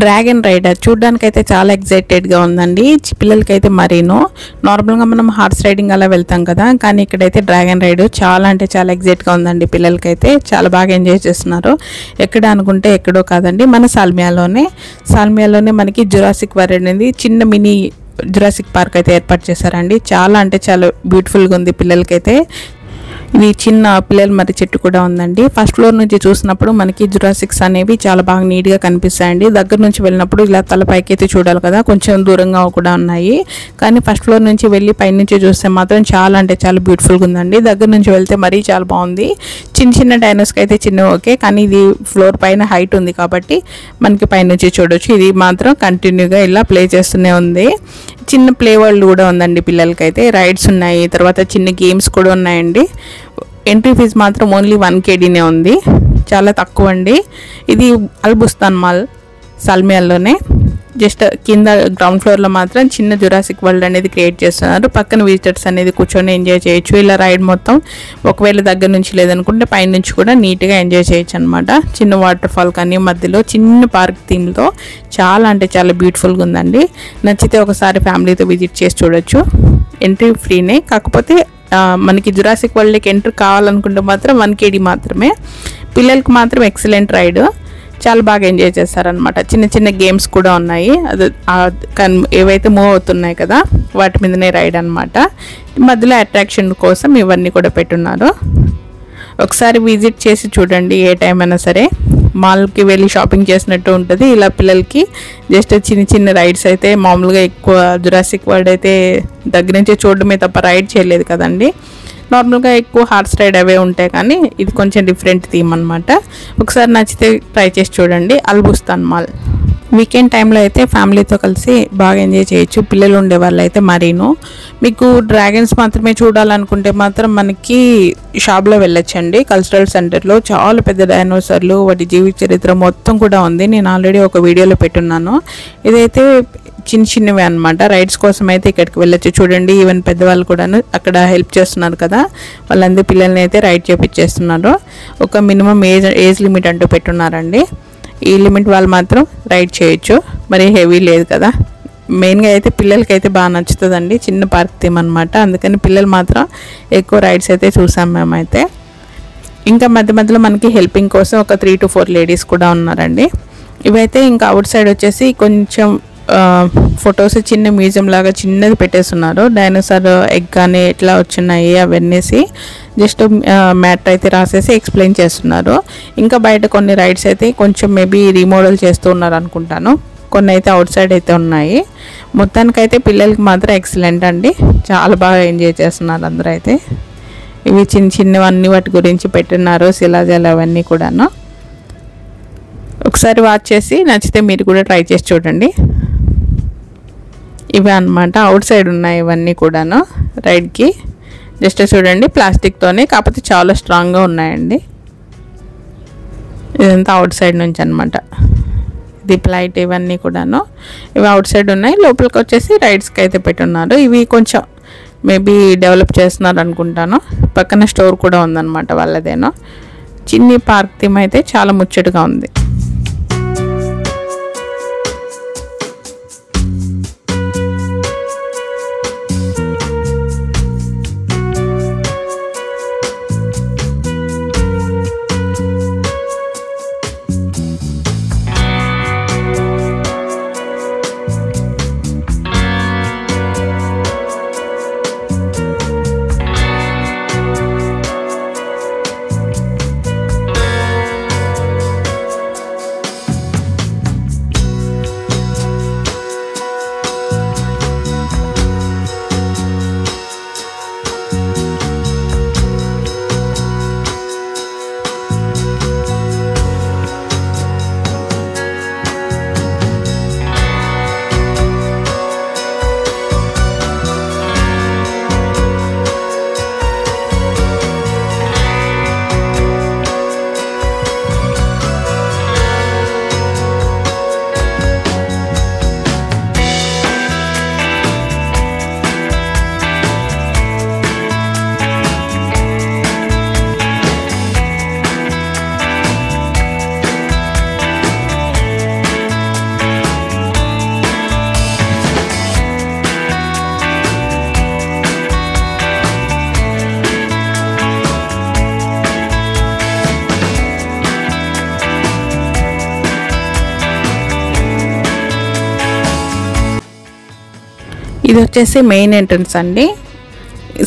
Dragon rider చూడడానికైతే చాలా ఎక్సైటెడ్గా ఉందండి. పిల్లలకైతే మరీను. నార్మల్గా మనం హార్స్ రైడింగ్ అలా వెళ్తాం కదా, కానీ ఇక్కడైతే డ్రాగన్ రైడ్ చాలా అంటే చాలా ఎక్సైట్గా ఉందండి. పిల్లలకైతే చాలా బాగా ఎంజాయ్ చేస్తున్నారు. ఎక్కడ అనుకుంటే ఎక్కడో కాదండి, మన సాల్మియాలోనే మనకి జురాసిక్ వరల్డ్ అనేది చిన్న మినీ జురాసిక్ పార్క్ అయితే ఏర్పాటు చేశారండి. చాలా అంటే చాలా బ్యూటిఫుల్గా ఉంది పిల్లలకైతే. ఇది చిన్న పిల్లల మరి చెట్టు కూడా ఉందండి. ఫస్ట్ ఫ్లోర్ నుంచి చూసినప్పుడు మనకి జురాసిక్స్ అనేవి చాలా బాగా నీట్గా కనిపిస్తాయండి. దగ్గర నుంచి వెళ్ళినప్పుడు ఇలా తలపైకి అయితే చూడాలి కదా, కొంచెం దూరంగా కూడా ఉన్నాయి. కానీ ఫస్ట్ ఫ్లోర్ నుంచి వెళ్ళి పైనుంచి చూస్తే మాత్రం చాలా అంటే చాలా బ్యూటిఫుల్గా ఉందండి. దగ్గర నుంచి వెళ్తే మరీ చాలా బాగుంది. చిన్న డైనోస్కి అయితే చిన్న ఓకే, కానీ ఇది ఫ్లోర్ పైన హైట్ ఉంది కాబట్టి మనకి పైనుంచి చూడొచ్చు. ఇది మాత్రం కంటిన్యూగా ఇలా ప్లే చేస్తూనే ఉంది. చిన్న ప్లే వరల్డ్ కూడా ఉందండి పిల్లలకైతే. రైడ్స్ ఉన్నాయి, తర్వాత చిన్న గేమ్స్ కూడా ఉన్నాయండి. ఎంట్రీ ఫీజు మాత్రం ఓన్లీ 1 KDనే ఉంది, చాలా తక్కువ అండి. ఇది అల్బుస్తాన్ మాల్ సాల్మియాలోనే. జస్ట్ కింద గ్రౌండ్ ఫ్లోర్లో మాత్రం చిన్న జురాసిక్ వరల్డ్ అనేది క్రియేట్ చేస్తున్నారు. పక్కన విజిటర్స్ అనేది కూర్చొని ఎంజాయ్ చేయొచ్చు. ఇలా రైడ్ మొత్తం ఒకవేళ దగ్గర నుంచి లేదనుకుంటే పైన నుంచి కూడా నీట్గా ఎంజాయ్ చేయొచ్చు అనమాట. చిన్న వాటర్ ఫాల్ కానీ మధ్యలో చిన్న పార్క్ థీమ్తో చాలా అంటే చాలా బ్యూటిఫుల్గా ఉందండి. నచ్చితే ఒకసారి ఫ్యామిలీతో విజిట్ చేసి చూడొచ్చు. ఎంట్రీ ఫ్రీనే, కాకపోతే మనకి జురాసిక్ వరల్డ్కి ఎంట్రీ కావాలనుకుంటే మాత్రం 1 KD మాత్రమే. పిల్లలకి మాత్రం ఎక్సలెంట్ రైడ్, చాలా బాగా ఎంజాయ్ చేస్తారనమాట. చిన్న చిన్న గేమ్స్ కూడా ఉన్నాయి, అది ఏవైతే మూవ్ అవుతున్నాయి కదా వాటి మీదనే రైడ్ అనమాట. మధ్యలో అట్రాక్షన్ కోసం ఇవన్నీ కూడా పెట్టున్నారు. ఒకసారి విజిట్ చేసి చూడండి, ఏ టైం అయినా సరే. మాల్కి వెళ్ళి షాపింగ్ చేసినట్టు ఉంటుంది. ఇలా పిల్లలకి జస్ట్ చిన్న చిన్న రైడ్స్ అయితే మామూలుగా ఎక్కువ జురాసిక్ వరల్డ్ అయితే దగ్గర నుంచి చూడడమే తప్ప రైడ్ చేయలేదు కదండి. నార్మల్గా ఎక్కువ హార్స్ రైడ్ అవే ఉంటాయి, కానీ ఇది కొంచెం డిఫరెంట్ థీమ్ అనమాట. ఒకసారి నచ్చితే ట్రై చేసి చూడండి. అల్బుస్తాన్ మాల్ వీకెండ్ టైంలో అయితే ఫ్యామిలీతో కలిసి బాగా ఎంజాయ్ చేయొచ్చు. పిల్లలు ఉండే వాళ్ళు అయితే మరీను. మీకు డ్రాగన్స్ మాత్రమే చూడాలనుకుంటే మాత్రం మనకి షాప్లో వెళ్ళొచ్చండి. కల్చరల్ సెంటర్లో చాలా పెద్ద డైనోసార్లు, వాటి జీవిత చరిత్ర మొత్తం కూడా ఉంది. నేను ఆల్రెడీ ఒక వీడియోలో పెట్టున్నాను. ఇదైతే చిన్నవి అనమాట. రైడ్స్ కోసం అయితే ఇక్కడికి వెళ్ళొచ్చు. చూడండి, ఈవెన్ పెద్దవాళ్ళు కూడా అక్కడ హెల్ప్ చేస్తున్నారు కదా, వాళ్ళందరూ పిల్లల్ని అయితే రైడ్ చేపించేస్తున్నారు. ఒక మినిమం ఏజ్ లిమిట్ అంటూ పెట్టున్నారండి. ఈ లిమిట్ వాళ్ళు మాత్రం రైడ్ చేయొచ్చు, మరి హెవీ లేదు కదా. మెయిన్గా అయితే పిల్లలకైతే బాగా నచ్చుతుందండి, చిన్న పార్క్ థీమ్ అనమాట. అందుకని పిల్లలు మాత్రం ఎక్కువ రైడ్స్ అయితే చూసాం మేమైతే. ఇంకా మధ్యలో మనకి హెల్పింగ్ కోసం ఒక 3 to 4 లేడీస్ కూడా ఉన్నారండి. ఇవైతే ఇంకా అవుట్ సైడ్ వచ్చేసి కొంచెం ఫొటోస్ చిన్న మ్యూజియం లాగా చిన్నది పెట్టేస్తున్నారు. డైనోసార్ ఎగ్ కానీ ఎట్లా వచ్చినాయి అవన్నీసి జస్ట్ మ్యాట్ అయితే రాసేసి ఎక్స్ప్లెయిన్ చేస్తున్నారు. ఇంకా బయట కొన్ని రైడ్స్ అయితే కొంచెం మేబీ రీమోడల్ చేస్తూ ఉన్నారు అనుకుంటాను. కొన్ని అయితే అవుట్ సైడ్ అయితే ఉన్నాయి. మొత్తానికైతే పిల్లలకి మాత్రం ఎక్సలెంట్ అండి, చాలా బాగా ఎంజాయ్ చేస్తున్నారు అందరూ అయితే. ఇవి చిన్నవన్నీ వాటి గురించి పెట్టినారు, శిలాజాలు అవన్నీ కూడాను. ఒకసారి వాచ్ చేసి నచ్చితే మీరు కూడా ట్రై చేసి చూడండి. ఇవే అనమాట అవుట్ సైడ్ ఉన్నాయి ఇవన్నీ కూడాను రైడ్కి. జస్ట్ చూడండి, ప్లాస్టిక్తోనే, కాకపోతే చాలా స్ట్రాంగ్గా ఉన్నాయండి. ఇదంతా అవుట్ సైడ్ నుంచి అనమాట. ఇది ప్లైట్ ఇవన్నీ కూడాను ఇవి అవుట్ సైడ్ ఉన్నాయి. లోపలికి వచ్చేసి రైడ్స్కి అయితే పెట్టున్నారు. ఇవి కొంచెం మేబీ డెవలప్ చేస్తున్నారు అనుకుంటాను. పక్కన స్టోర్ కూడా ఉందన్నమాట వాళ్ళదేనో. చిన్ని పార్క్ థీమ్ అయితే చాలా ముచ్చటగా ఉంది. ఇది వచ్చేసి మెయిన్ ఎంట్రన్స్ అండి.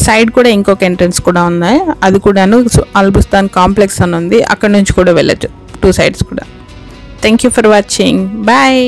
సైడ్ కూడా ఇంకొక ఎంట్రన్స్ కూడా ఉన్నాయి, అది కూడాను అల్బుస్తాన్ కాంప్లెక్స్ అని ఉంది, అక్కడ నుంచి కూడా వెళ్ళచ్చు 2 sides కూడా. Thank you for watching, bye.